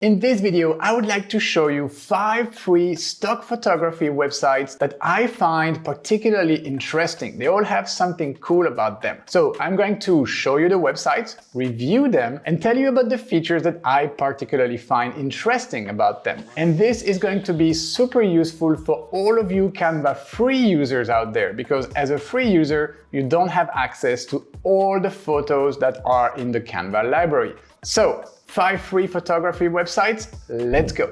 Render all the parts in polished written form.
In this video, I would like to show you 5 free stock photography websites that I find particularly interesting. They all have something cool about them. So I'm going to show you the websites, review them, and tell you about the features that I particularly find interesting about them. And this is going to be super useful for all of you Canva free users out there, because as a free user, you don't have access to all the photos that are in the Canva library. So 5 free photography websites, let's go.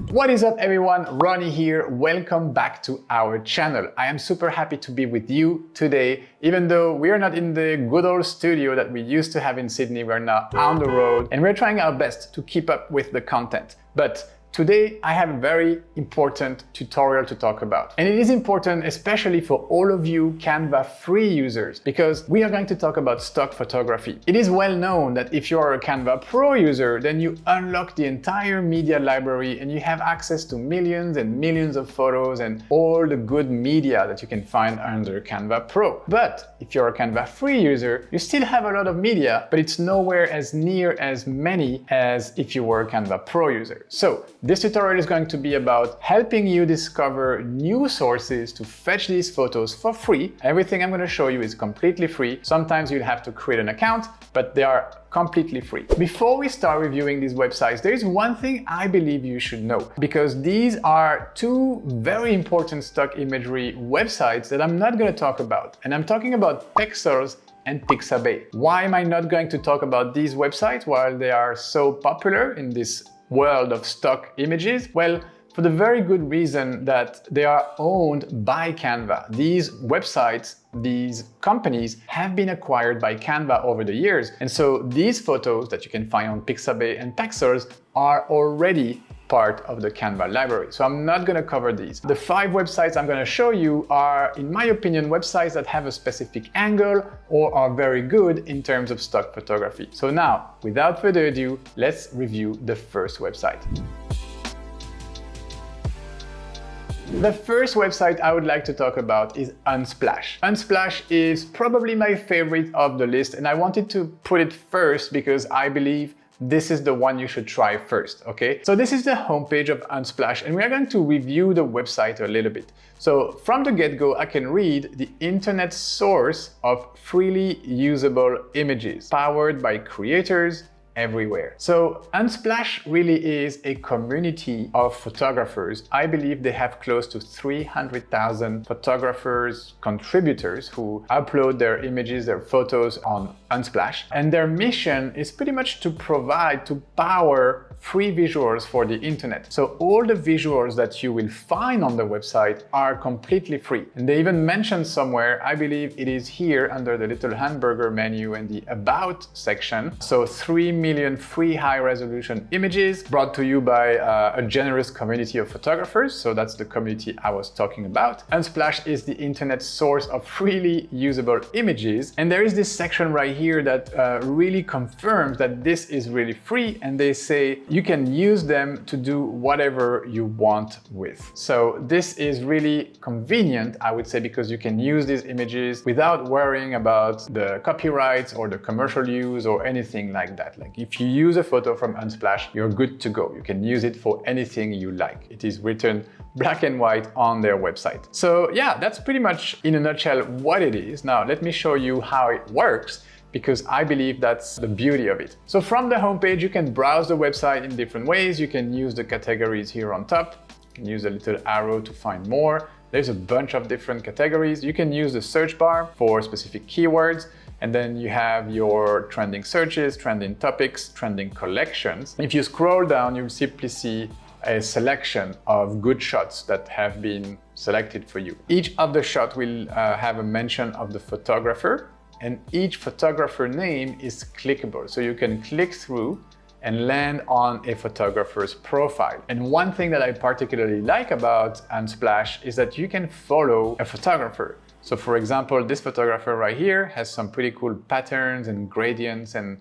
What is up everyone, Ronny here. Welcome back to our channel. I am super happy to be with you today. Even though we are not in the good old studio that we used to have in Sydney, we're now on the road and we're trying our best to keep up with the content. But today, I have a very important tutorial to talk about. And it is important especially for all of you Canva free users, because we are going to talk about stock photography. It is well known that if you are a Canva Pro user, then you unlock the entire media library and you have access to millions and millions of photos and all the good media that you can find under Canva Pro. But if you're a Canva free user, you still have a lot of media, but it's nowhere as near as many as if you were a Canva Pro user. So this tutorial is going to be about helping you discover new sources to fetch these photos for free. Everything I'm going to show you is completely free. Sometimes you'll have to create an account, but they are completely free. Before we start reviewing these websites, there is one thing I believe you should know, because these are 2 very important stock imagery websites that I'm not going to talk about. And I'm talking about Pics and Pixabay. Why am I not going to talk about these websites while they are so popular in this world of stock images? Well, for the very good reason that they are owned by Canva. These websites, these companies have been acquired by Canva over the years. And so these photos that you can find on Pixabay and Pics are already part of the Canva library. So I'm not going to cover these. The 5 websites I'm going to show you are, in my opinion, websites that have a specific angle or are very good in terms of stock photography. So now, without further ado, let's review the first website. The first website I would like to talk about is Unsplash. Unsplash is probably my favorite of the list, and I wanted to put it first because I believe this is the one you should try first, okay? So this is the homepage of Unsplash, and we are going to review the website a little bit. So from the get-go, I can read the internet source of freely usable images, powered by creators everywhere. So Unsplash really is a community of photographers. I believe they have close to 300,000 photographers, contributors who upload their images, their photos on Unsplash. And their mission is pretty much to provide, to power free visuals for the internet. So all the visuals that you will find on the website are completely free. And they even mention somewhere, I believe it is here under the little hamburger menu and the About section. So 3 million free high-resolution images brought to you by a generous community of photographers. So that's the community I was talking about. Unsplash is the internet source of freely usable images. And there is this section right here that really confirms that this is really free. And they say you can use them to do whatever you want with. So this is really convenient, I would say, because you can use these images without worrying about the copyrights or the commercial use or anything like that. Like if you use a photo from Unsplash, you're good to go. You can use it for anything you like. It is written black and white on their website. So yeah, that's pretty much in a nutshell what it is. Now let me show you how it works, because I believe that's the beauty of it. So from the homepage, you can browse the website in different ways. You can use the categories here on top. You can use a little arrow to find more. There's a bunch of different categories. You can use the search bar for specific keywords. And then you have your trending searches, trending topics, trending collections. If you scroll down, you'll simply see a selection of good shots that have been selected for you. Each of the shots will have a mention of the photographer, and each photographer name is clickable. So you can click through and land on a photographer's profile. And one thing that I particularly like about Unsplash is that you can follow a photographer. So for example, this photographer right here has some pretty cool patterns and gradients and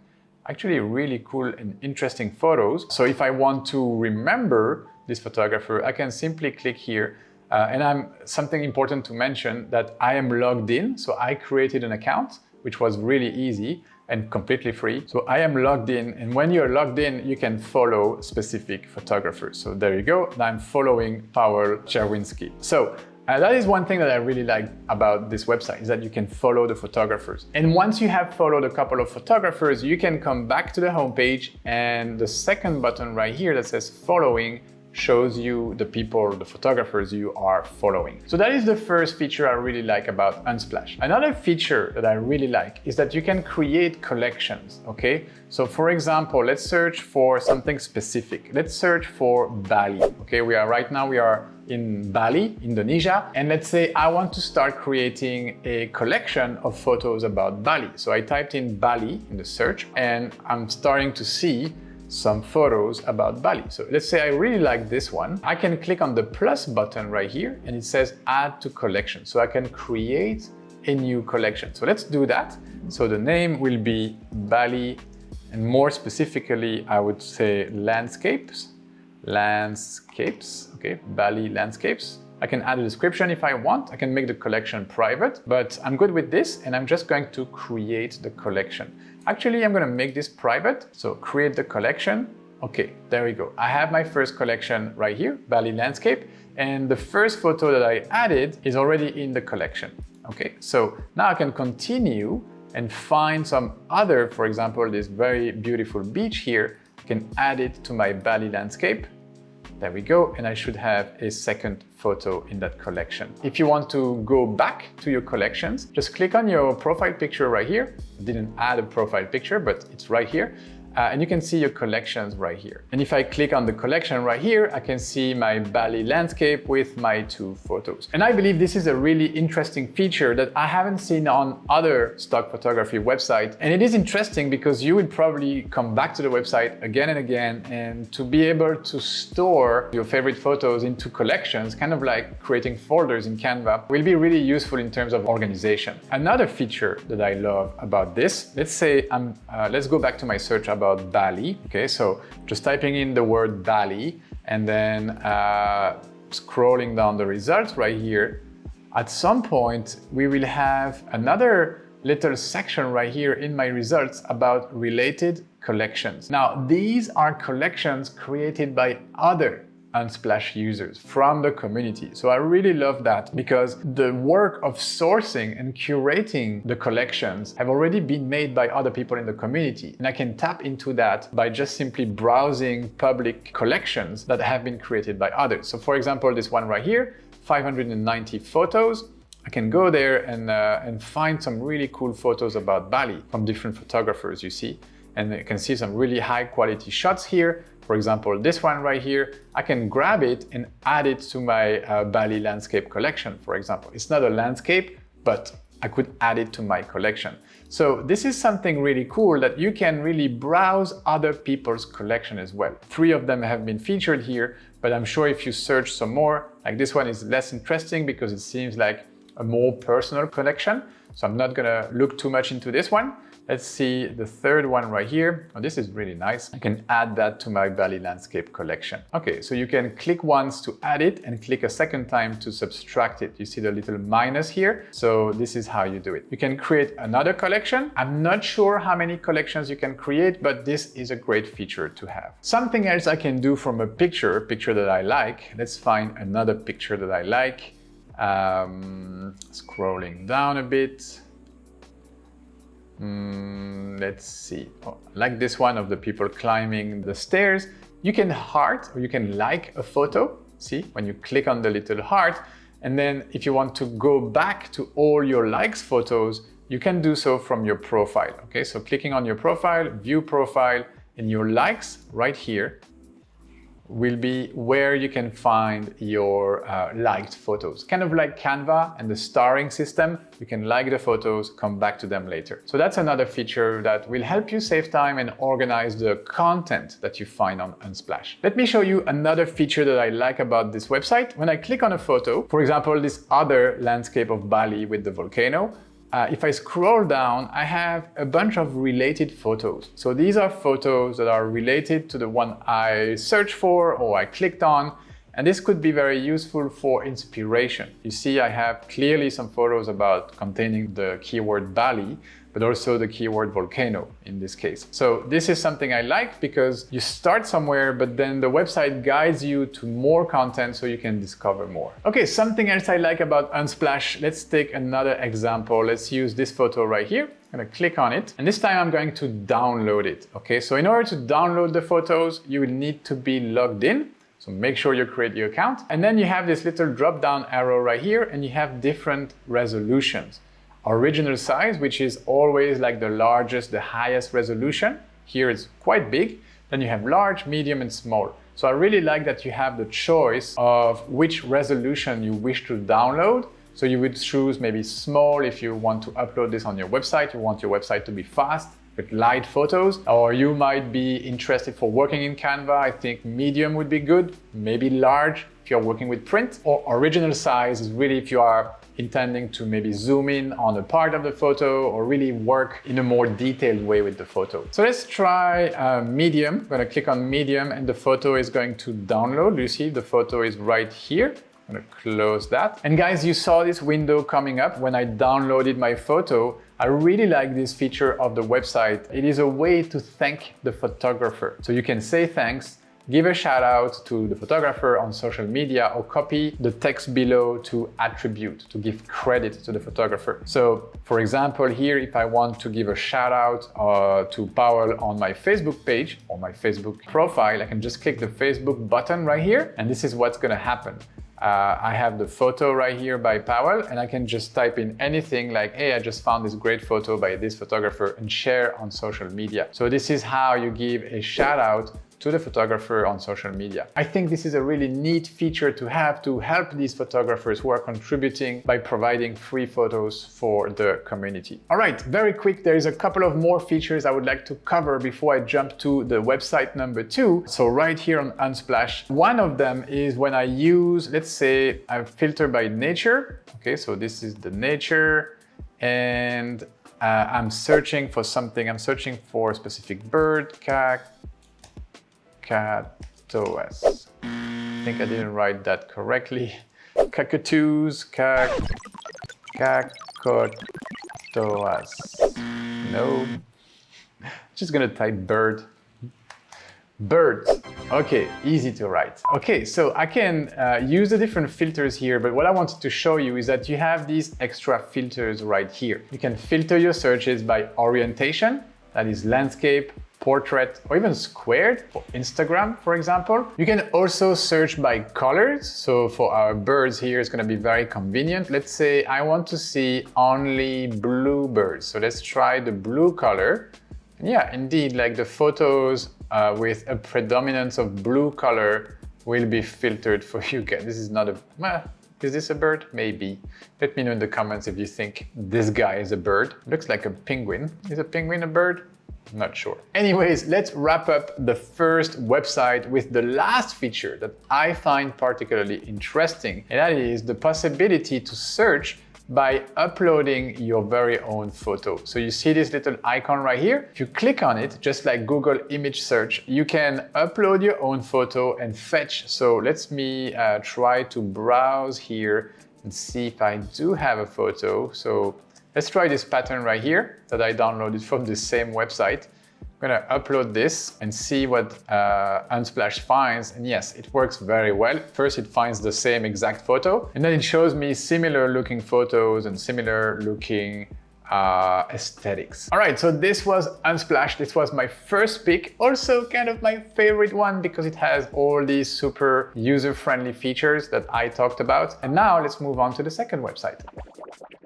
actually really cool and interesting photos. So if I want to remember this photographer, I can simply click here. And something important to mention that I am logged in. So I created an account, which was really easy. and completely free. So I am logged in, and when you're logged in, you can follow specific photographers. So there you go, and I'm following Paweł Czerwiński. So that is one thing that I really like about this website, is that you can follow the photographers. And once you have followed a couple of photographers, you can come back to the homepage, and the second button right here that says following shows you the people, the photographers you are following. So that is the first feature I really like about Unsplash. Another feature that I really like is that you can create collections, okay? So for example, let's search for something specific. Let's search for Bali, okay? Right now we are in Bali, Indonesia, and let's say I want to start creating a collection of photos about Bali. So I typed in Bali in the search, and I'm starting to see some photos about Bali. So let's say I really like this one. I can click on the plus button right here, and it says add to collection. So I can create a new collection. So let's do that. So the name will be Bali, and more specifically, I would say landscapes, okay, Bali landscapes. I can add a description if I want. I can make the collection private, but I'm good with this, and I'm just going to create the collection. Actually, I'm going to make this private. So create the collection. Okay, there we go. I have my first collection right here, Bali landscape, and the first photo that I added is already in the collection. Okay, so now I can continue and find some other, for example, this very beautiful beach here. I can add it to my Bali landscape. There we go, and I should have a second photo in that collection. If you want to go back to your collections, just click on your profile picture right here. I didn't add a profile picture, but it's right here. And you can see your collections right here. And if I click on the collection right here, I can see my Bali landscape with my 2 photos. And I believe this is a really interesting feature that I haven't seen on other stock photography websites. And it is interesting because you would probably come back to the website again and again, and to be able to store your favorite photos into collections, kind of like creating folders in Canva, will be really useful in terms of organization. Another feature that I love about this, let's say let's go back to my search about Bali. Okay, so just typing in the word Bali and then scrolling down the results right here, at some point we will have another little section right here in my results about related collections. Now, these are collections created by other Unsplash users from the community. So I really love that, because the work of sourcing and curating the collections have already been made by other people in the community. And I can tap into that by just simply browsing public collections that have been created by others. So for example, this one right here, 590 photos. I can go there and find some really cool photos about Bali from different photographers, you see. And you can see some really high quality shots here. For example, this one right here, I can grab it and add it to my Bali landscape collection, for example. It's not a landscape, but I could add it to my collection. So this is something really cool, that you can really browse other people's collection as well. 3 of them have been featured here, but I'm sure if you search some more, like this one is less interesting because it seems like a more personal collection. So I'm not gonna look too much into this one. Let's see the third one right here. Oh, this is really nice. I can add that to my Bali landscape collection. Okay, so you can click once to add it and click a second time to subtract it. You see the little minus here. So this is how you do it. You can create another collection. I'm not sure how many collections you can create, but this is a great feature to have. Something else I can do from a picture that I like. Let's find another picture that I like. Scrolling down a bit. Let's see, like this one of the people climbing the stairs. You can heart or you can like a photo. See, when you click on the little heart, and then if you want to go back to all your likes photos, you can do so from your profile. Okay, so clicking on your profile, view profile, and your likes right here will be where you can find your liked photos. Kind of like Canva and the starring system. You can like the photos, come back to them later. So that's another feature that will help you save time and organize the content that you find on Unsplash. Let me show you another feature that I like about this website. When I click on a photo, for example, this other landscape of Bali with the volcano, if I scroll down, I have a bunch of related photos. So these are photos that are related to the one I searched for or I clicked on, and this could be very useful for inspiration. You see, I have clearly some photos about containing the keyword Bali, but also the keyword volcano in this case. So this is something I like because you start somewhere, but then the website guides you to more content so you can discover more. Okay, something else I like about Unsplash. Let's take another example. Let's use this photo right here. I'm gonna click on it, and this time I'm going to download it. Okay, so in order to download the photos, you will need to be logged in. So make sure you create your account. And then you have this little drop-down arrow right here, and you have different resolutions. Original size, which is always like the largest, the highest resolution. Here it's quite big. Then you have large, medium, and small. So I really like that you have the choice of which resolution you wish to download. So you would choose maybe small if you want to upload this on your website. You want your website to be fast with light photos, or you might be interested for working in Canva. I think medium would be good, maybe large if you're working with print, or original size is really if you are intending to maybe zoom in on a part of the photo or really work in a more detailed way with the photo. So let's try medium. I'm gonna click on medium and the photo is going to download. You see the photo is right here. I'm gonna close that. And guys, you saw this window coming up when I downloaded my photo. I really like this feature of the website. It is a way to thank the photographer. So you can say thanks, give a shout out to the photographer on social media, or copy the text below to attribute, to give credit to the photographer. So for example, here, if I want to give a shout out to Powell on my Facebook page or my Facebook profile, I can just click the Facebook button right here, and this is what's gonna happen. I have the photo right here by Powell, and I can just type in anything like, hey, I just found this great photo by this photographer, and share on social media. So this is how you give a shout out to the photographer on social media. I think this is a really neat feature to have to help these photographers who are contributing by providing free photos for the community. All right, very quick, there is a couple of more features I would like to cover before I jump to the website number 2. So right here on Unsplash, one of them is when I use, let's say I filter by nature. Okay, so this is the nature, and I'm searching for something. I'm searching for a specific bird, Cacatoas. I think I didn't write that correctly. Cockatoos, Cacotoas. No. Just gonna type bird. Birds. Okay, easy to write. Okay, so I can use the different filters here, but what I wanted to show you is that you have these extra filters right here. You can filter your searches by orientation, that is landscape, portrait, or even squared for Instagram, for example. You can also search by colors. So for our birds here, it's gonna be very convenient. Let's say I want to see only blue birds. So let's try the blue color. And yeah, indeed, like the photos with a predominance of blue color will be filtered for you guys. This is not a, is this a bird? Maybe. Let me know in the comments if you think this guy is a bird. Looks like a penguin. Is a penguin a bird? Not sure. Anyways, let's wrap up the first website with the last feature that I find particularly interesting, and that is the possibility to search by uploading your very own photo. So you see this little icon right here. If you click on it, just like Google image search, you can upload your own photo and fetch. So let me try to browse here and see if I do have a photo. So let's try this pattern right here that I downloaded from the same website. I'm gonna upload this and see what Unsplash finds. And yes, it works very well. First, it finds the same exact photo, and then it shows me similar looking photos and similar looking aesthetics. All right, so this was Unsplash. This was my first pick, also kind of my favorite one because it has all these super user-friendly features that I talked about. And now let's move on to the second website.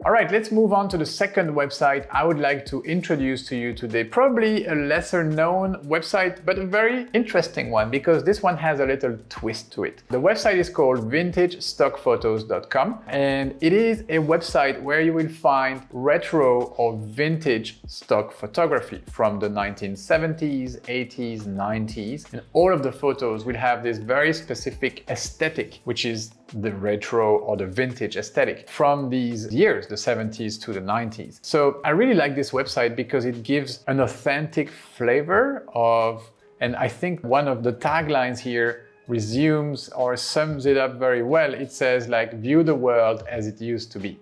All right, let's move on to the second website I would like to introduce to you today. Probably a lesser known website, but a very interesting one because this one has a little twist to it. The website is called vintagestockphotos.com, and it is a website where you will find retro or vintage stock photography from the 1970s, 80s, 90s, and all of the photos will have this very specific aesthetic, which is the retro or the vintage aesthetic from these years, the 70s to the 90s. So I really like this website because it gives an authentic flavor of, and I think one of the taglines here resumes or sums it up very well. It says like, view the world as it used to be.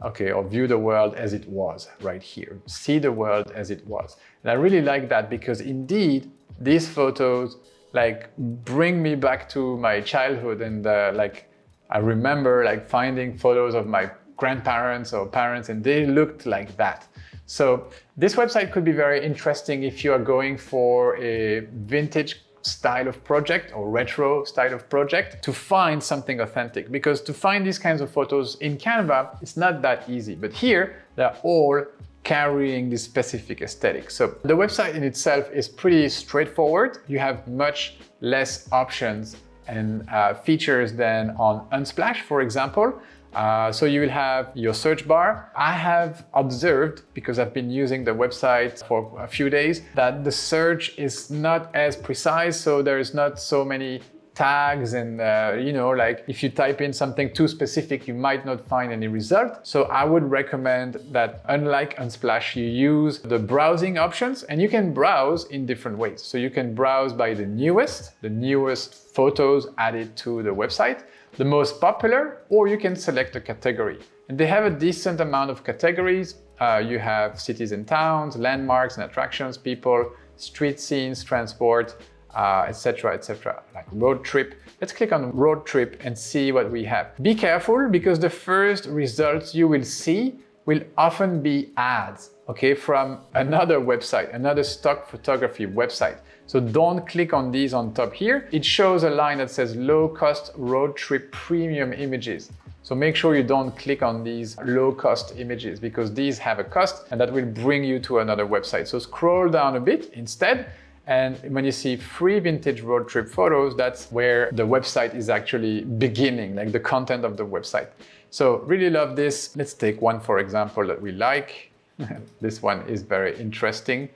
okay, or view the world as it was right here. See the world as it was. And I really like that because indeed, these photos like bring me back to my childhood, and like I remember like finding photos of my grandparents or parents, and they looked like that. So this website could be very interesting if you are going for a vintage style of project or retro style of project to find something authentic, because to find these kinds of photos in Canva, it's not that easy. But here, they're all carrying this specific aesthetic. So the website in itself is pretty straightforward. You have much less options and features than on Unsplash, for example. So you will have your search bar. I have observed, because I've been using the website for a few days, that the search is not as precise, so there's not so many tags and, you know, like if you type in something too specific, you might not find any result. So I would recommend that, unlike Unsplash, you use the browsing options, and you can browse in different ways. So you can browse by the newest photos added to the website, the most popular, or you can select a category. And they have a decent amount of categories. You have cities and towns, landmarks and attractions, people, street scenes, transport, etc., etc., like road trip. Let's click on road trip and see what we have. Be careful, because the first results you will see will often be ads, okay, from another website, another stock photography website. So don't click on these on top here. It shows a line that says low cost road trip premium images. So make sure you don't click on these low cost images, because these have a cost and that will bring you to another website. So scroll down a bit instead. And when you see free vintage road trip photos, that's where the website is actually beginning, like the content of the website. So really love this. Let's take one, for example, that we like. This one is very interesting.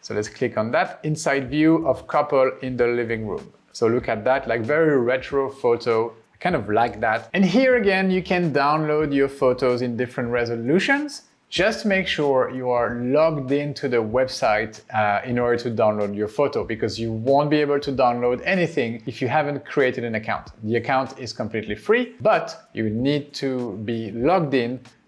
So let's click on that. Inside view of couple in the living room. So look at that, like very retro photo. I kind of like that. And here again, you can download your photos in different resolutions. Just make sure you are logged into the website in order to download your photo, because you won't be able to download anything if you haven't created an account. The account is completely free, but you need to be logged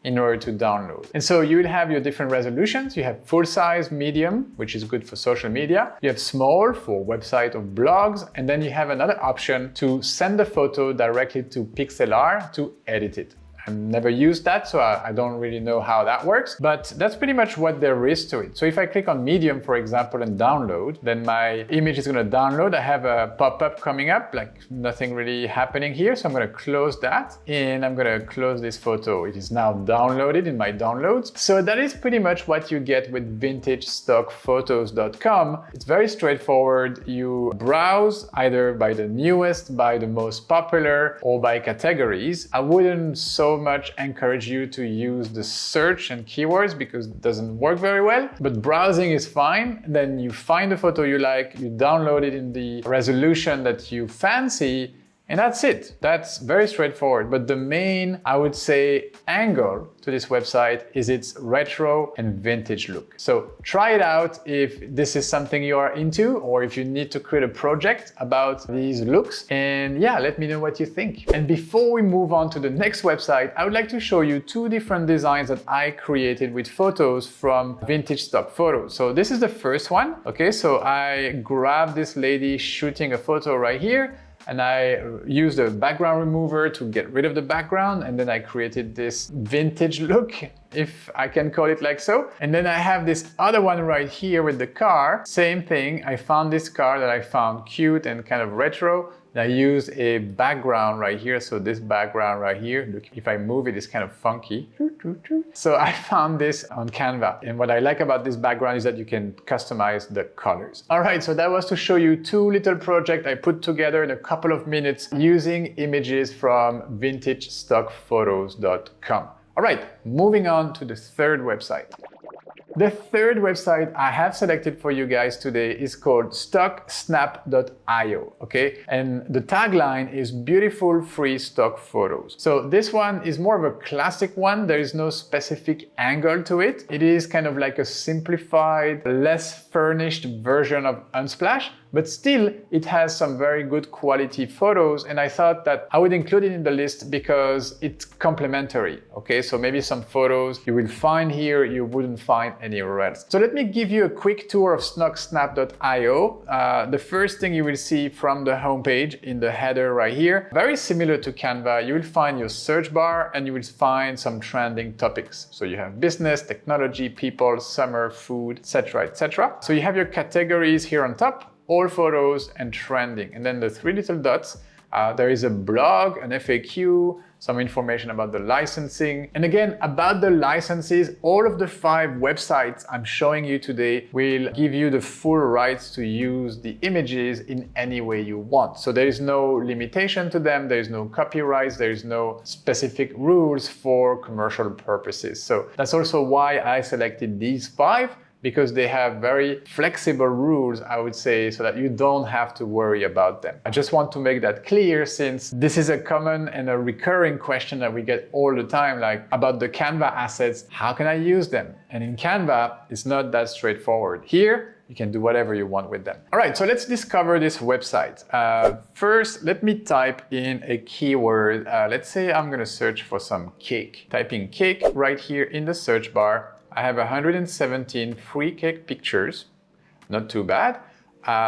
in order to download. And so you will have your different resolutions. You have full size, medium, which is good for social media. You have small for website or blogs. And then you have another option to send the photo directly to Pixlr to edit it. I've never used that, so I don't really know how that works, but that's pretty much what there is to it. So if I click on medium, for example, and download, then my image is going to download. I have a pop-up coming up, like nothing really happening here. So I'm going to close that, and I'm going to close this photo. It is now downloaded in my downloads. So that is pretty much what you get with vintagestockphotos.com. It's very straightforward. You browse either by the newest, by the most popular, or by categories. I wouldn't so much encourage you to use the search and keywords, because it doesn't work very well, but browsing is fine. Then you find the photo you like, you download it in the resolution that you fancy, and that's it. That's very straightforward. But the main, I would say, angle to this website is its retro and vintage look. So try it out if this is something you are into, or if you need to create a project about these looks. And yeah, let me know what you think. And before we move on to the next website, I would like to show you two different designs that I created with photos from Vintage Stock Photos. So this is the first one. Okay, so I grabbed this lady shooting a photo right here, and I used a background remover to get rid of the background, and then I created this vintage look, if I can call it like so. And then I have this other one right here with the car. Same thing, I found this car that I found cute and kind of retro. And I used a background right here. So this background right here, look, if I move it, it's kind of funky. So I found this on Canva. And what I like about this background is that you can customize the colors. All right, so that was to show you two little projects I put together in a couple of minutes using images from vintagestockphotos.com. All right, moving on to the third website. The third website I have selected for you guys today is called Stocksnap.io, okay? And the tagline is beautiful free stock photos. So this one is more of a classic one. There is no specific angle to it. It is kind of like a simplified, less furnished version of Unsplash, but still it has some very good quality photos, and I thought that I would include it in the list because it's complementary. Okay, so maybe some photos you will find here you wouldn't find anywhere else. So let me give you a quick tour of Stocksnap.io. The first thing you will see from the homepage in the header right here, very similar to Canva, you will find your search bar and you will find some trending topics. So you have business, technology, people, summer, food, etc., etc. So you have your categories here on top, all photos and trending. And then the three little dots, there is a blog, an FAQ, some information about the licensing. And again, about the licenses, all of the 5 websites I'm showing you today will give you the full rights to use the images in any way you want. So there is no limitation to them, there is no copyrights, there is no specific rules for commercial purposes. So that's also why I selected these 5, because they have very flexible rules, I would say, so that you don't have to worry about them. I just want to make that clear, since this is a common and a recurring question that we get all the time, like about the Canva assets, how can I use them? And in Canva, it's not that straightforward. Here, you can do whatever you want with them. All right, so let's discover this website. First, let me type in a keyword. Let's say I'm gonna search for some cake. Typing cake right here in the search bar. I have 117 free cake pictures, not too bad.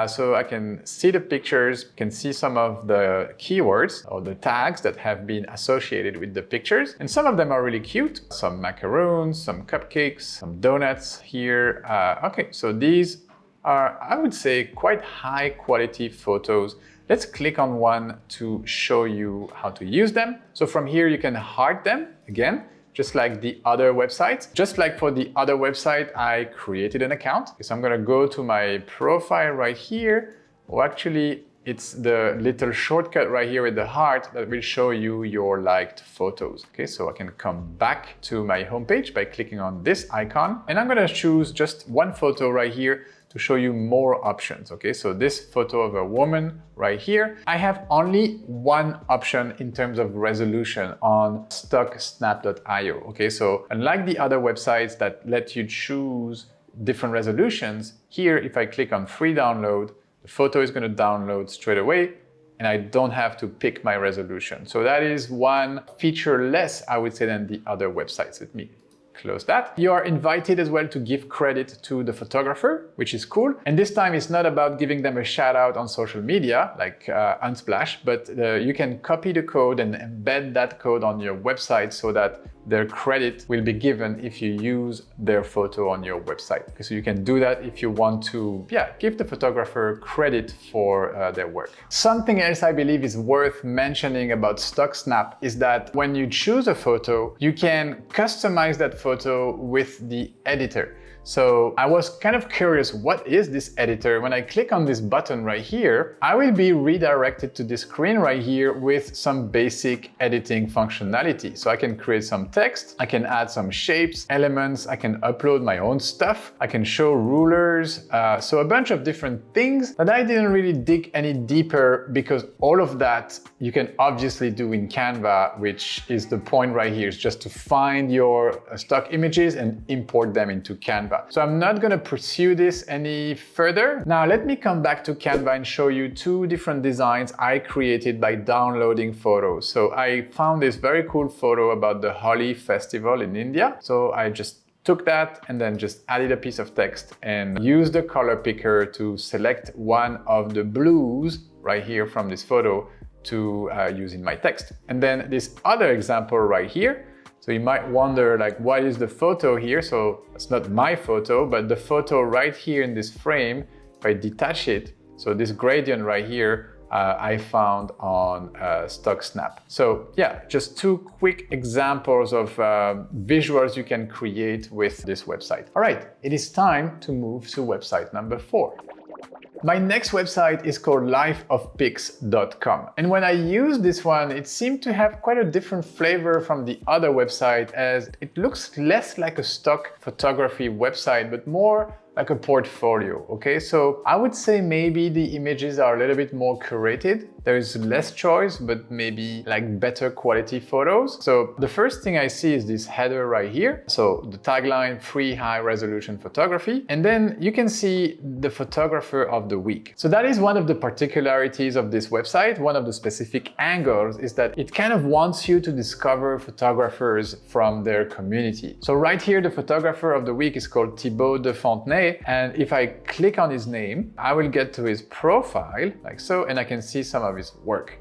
So I can see the pictures, can see some of the keywords or the tags that have been associated with the pictures. And some of them are really cute. Some macaroons, some cupcakes, some donuts here. Okay, so these are, I would say, quite high quality photos. Let's click on one to show you how to use them. So from here, you can heart them again, just like the other websites. Just like for the other website, I created an account. So I'm gonna go to my profile right here. Or actually, it's the little shortcut right here with the heart that will show you your liked photos. Okay, so I can come back to my homepage by clicking on this icon. And I'm gonna choose just one photo right here to show you more options. Okay, so this photo of a woman right here, I have only one option in terms of resolution on Stocksnap.io. Okay, so unlike the other websites that let you choose different resolutions, here if I click on free download, the photo is going to download straight away and I don't have to pick my resolution. So that is one feature less, I would say, than the other websites. Let me close that. You are invited as well to give credit to the photographer, which is cool. And this time it's not about giving them a shout out on social media like Unsplash, but you can copy the code and embed that code on your website so that their credit will be given if you use their photo on your website. Okay, so you can do that if you want to, give the photographer credit for their work. Something else I believe is worth mentioning about Stocksnap is that when you choose a photo, you can customize that photo with the editor. So I was kind of curious, what is this editor? When I click on this button right here, I will be redirected to this screen right here with some basic editing functionality. So I can create some text, I can add some shapes, elements, I can upload my own stuff, I can show rulers, so a bunch of different things that I didn't really dig any deeper, because all of that you can obviously do in Canva, which is the point right here, is just to find your stock images and import them into Canva. So I'm not going to pursue this any further. Now let me come back to Canva and show you 2 different designs I created by downloading photos. So I found this very cool photo about the Holi festival in India. So I just took that and then just added a piece of text and used the color picker to select one of the blues right here from this photo to use in my text. And then this other example right here. So you might wonder, like, what is the photo here? So it's not my photo, but the photo right here in this frame, if I detach it, so this gradient right here, I found on Stocksnap. So yeah, just 2 quick examples of visuals you can create with this website. All right, it is time to move to website number 4. My next website is called lifeofpics.com. And when I used this one, it seemed to have quite a different flavor from the other website, as it looks less like a stock photography website, but more like a portfolio, okay? So I would say maybe the images are a little bit more curated. There is less choice, but maybe like better quality photos. So the first thing I see is this header right here. So the tagline, free high resolution photography. And then you can see the photographer of the week. So that is one of the particularities of this website. One of the specific angles is that it kind of wants you to discover photographers from their community. So right here, the photographer of the week is called Thibaut de Fontenay. And if I click on his name, I will get to his profile like so, and I can see some of his work.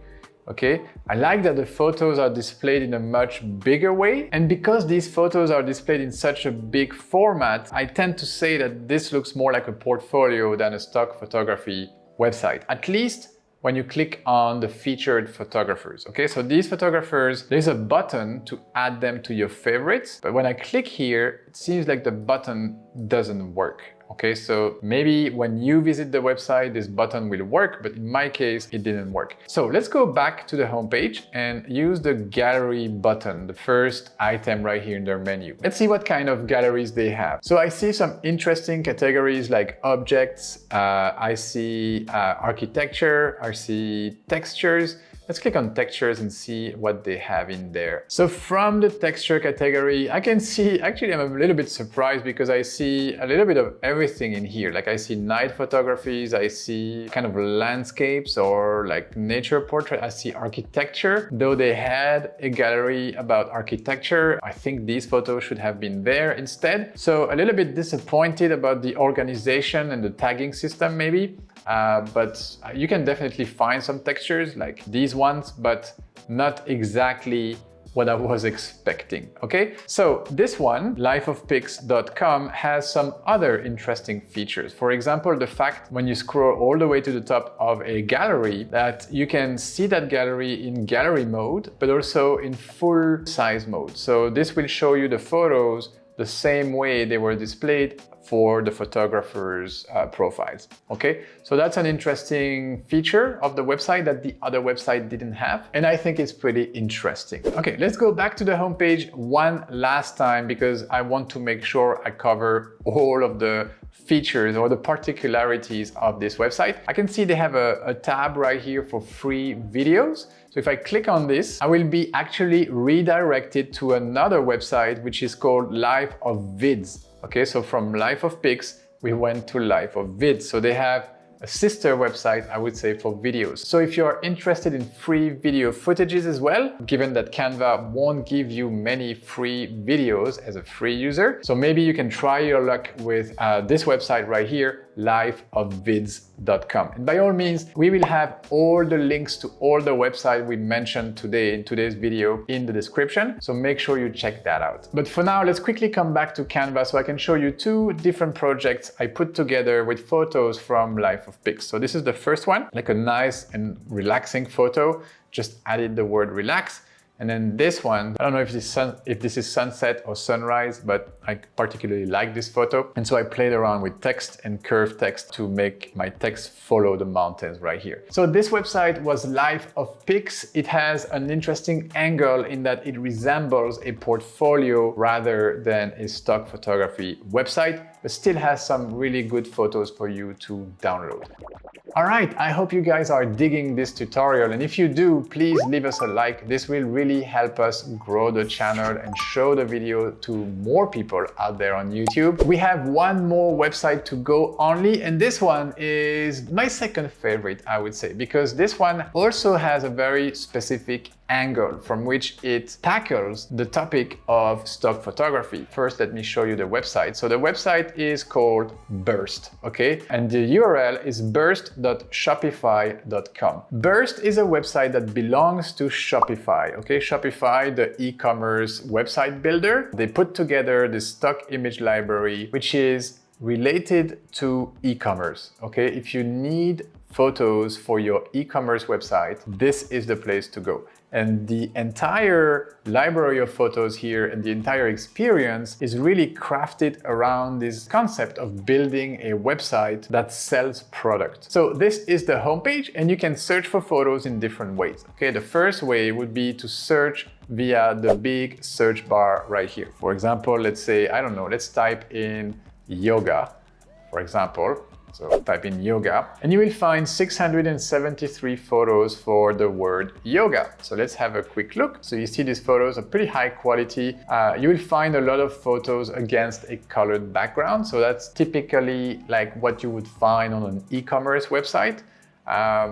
Okay, I like that the photos are displayed in a much bigger way. And because these photos are displayed in such a big format, I tend to say that this looks more like a portfolio than a stock photography website, at least when you click on the featured photographers. Okay, so these photographers, there's a button to add them to your favorites. But when I click here, it seems like the button doesn't work. Okay, so maybe when you visit the website, this button will work, but in my case, it didn't work. So let's go back to the homepage and use the gallery button, the first item right here in their menu. Let's see what kind of galleries they have. So I see some interesting categories like objects, I see architecture, I see textures. Let's click on textures and see what they have in there. So from the texture category, I can see, actually I'm a little bit surprised because I see a little bit of everything in here. Like I see night photographies, I see kind of landscapes or like nature portrait, I see architecture. Though they had a gallery about architecture, I think these photos should have been there instead. So a little bit disappointed about the organization and the tagging system maybe. But you can definitely find some textures like these ones, but not exactly what I was expecting, okay? So this one, lifeofpics.com, has some other interesting features. For example, the fact when you scroll all the way to the top of a gallery that you can see that gallery in gallery mode, but also in full size mode. So this will show you the photos the same way they were displayed for the photographers' profiles, okay? So that's an interesting feature of the website that the other website didn't have, and I think it's pretty interesting. Okay, let's go back to the homepage one last time because I want to make sure I cover all of the features or the particularities of this website. I can see they have a tab right here for free videos. So if I click on this, I will be actually redirected to another website, which is called Life of Vids. Okay, so from Life of Pics, we went to Life of Vids. So they have a sister website, I would say, for videos. So if you are interested in free video footages as well, given that Canva won't give you many free videos as a free user, so maybe you can try your luck with this website right here, lifeofvids.com. And by all means, we will have all the links to all the websites we mentioned today in today's video in the description. So make sure you check that out. But for now, let's quickly come back to Canva so I can show you two different projects I put together with photos from Life of Pics. So this is the first one, like a nice and relaxing photo. Just added the word relax. And then this one, I don't know if this is sunset or sunrise, but I particularly like this photo. And so I played around with text and curved text to make my text follow the mountains right here. So this website was Life of Pics. It has an interesting angle in that it resembles a portfolio rather than a stock photography website, but still has some really good photos for you to download. All right, I hope you guys are digging this tutorial, and if you do, please leave us a like. This will really help us grow the channel and show the video to more people out there on YouTube. We have one more website to go only, and this one is my second favorite, I would say, because this one also has a very specific angle from which it tackles the topic of stock photography. First, let me show you the website. So the website is called Burst, okay? And the URL is burst.shopify.com. Burst is a website that belongs to Shopify, okay? Shopify, the e-commerce website builder, they put together the stock image library, which is related to e-commerce, okay? If you need photos for your e-commerce website, this is the place to go. And the entire library of photos here and the entire experience is really crafted around this concept of building a website that sells product. So this is the homepage, and you can search for photos in different ways. Okay, the first way would be to search via the big search bar right here. For example, let's say, I don't know, let's type in yoga. for example. So type in yoga and you will find 673 photos for the word yoga. So let's have a quick look. So you see these photos are pretty high quality. You will find a lot of photos against a colored background. So that's typically like what you would find on an e-commerce website.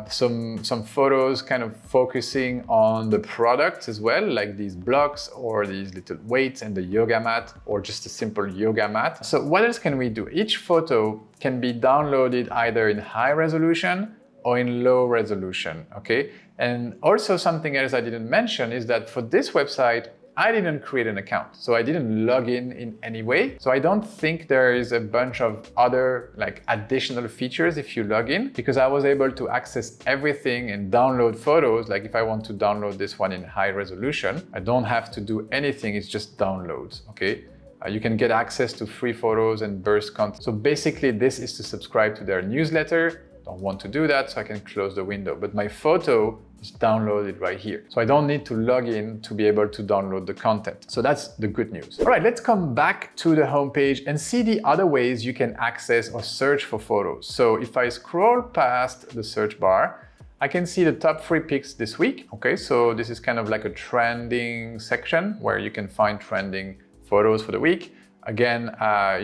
Some photos kind of focusing on the products as well, like these blocks or these little weights and the yoga mat or just a simple yoga mat. So what else can we do? Each photo can be downloaded either in high resolution or in low resolution, okay? And also something else I didn't mention is that for this website, I didn't create an account, so I didn't log in any way. So I don't think there is a bunch of other like additional features if you log in, because I was able to access everything and download photos. Like if I want to download this one in high resolution, I don't have to do anything, it's just downloads, okay? You can get access to free photos and burst content. So basically this is to subscribe to their newsletter. Don't want to do that, so I can close the window. But my photo is downloaded right here. So I don't need to log in to be able to download the content. So that's the good news. All right, let's come back to the homepage and see the other ways you can access or search for photos. So if I scroll past the search bar, I can see the top 3 pics this week. Okay, so this is kind of like a trending section where you can find trending photos for the week. Again,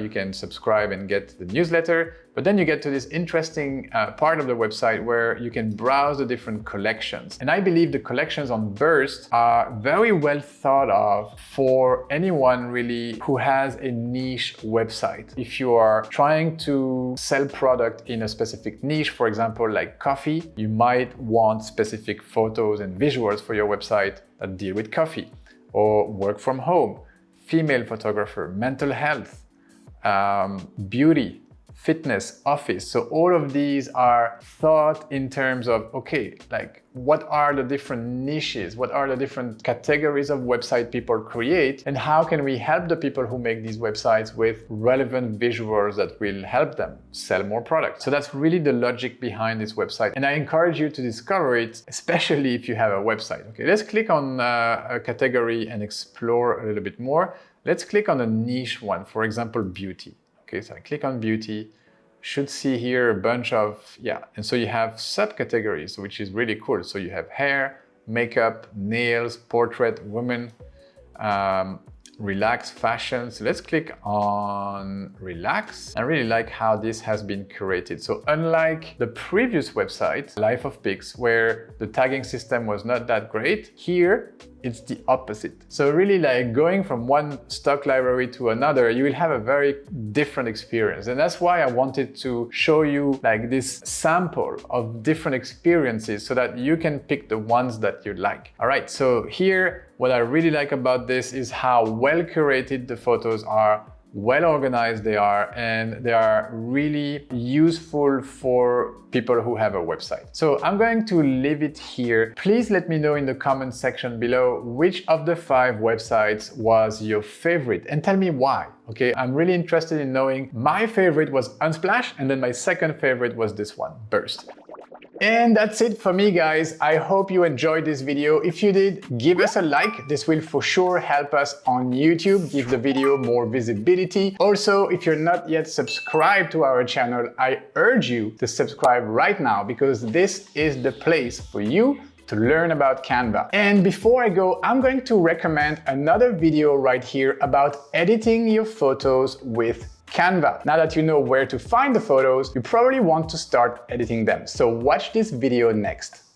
you can subscribe and get the newsletter, but then you get to this interesting part of the website where you can browse the different collections. And I believe the collections on Burst are very well thought of for anyone really who has a niche website. If you are trying to sell product in a specific niche, for example, like coffee, you might want specific photos and visuals for your website that deal with coffee, or work from home, female photographer, mental health, beauty, fitness, office. So all of these are thought in terms of, okay, like what are the different niches? What are the different categories of website people create? And how can we help the people who make these websites with relevant visuals that will help them sell more products? So that's really the logic behind this website. And I encourage you to discover it, especially if you have a website. Okay, let's click on a category and explore a little bit more. Let's click on a niche one, for example, beauty. Okay, so I click on beauty, should see here a bunch of, and so you have subcategories, which is really cool. So you have hair, makeup, nails, portrait, women, relax, fashion. So let's click on relax. I really like how this has been curated. So unlike the previous website, Life of Pics, where the tagging system was not that great, here it's the opposite. So really like going from one stock library to another, you will have a very different experience. And that's why I wanted to show you like this sample of different experiences so that you can pick the ones that you like. All right, so here, what I really like about this is how well curated the photos are, well organized they are, and they are really useful for people who have a website. So I'm going to leave it here. Please let me know in the comment section below which of the 5 websites was your favorite and tell me why. Okay, I'm really interested in knowing. My favorite was Unsplash, and then my second favorite was this one, Burst. And that's it for me, guys. I hope you enjoyed this video. If you did, give us a like. This will for sure help us on YouTube, give the video more visibility. Also, if you're not yet subscribed to our channel, I urge you to subscribe right now, because this is the place for you to learn about Canva. And before I go, I'm going to recommend another video right here about editing your photos with Canva. Now that you know where to find the photos, you probably want to start editing them. So watch this video next.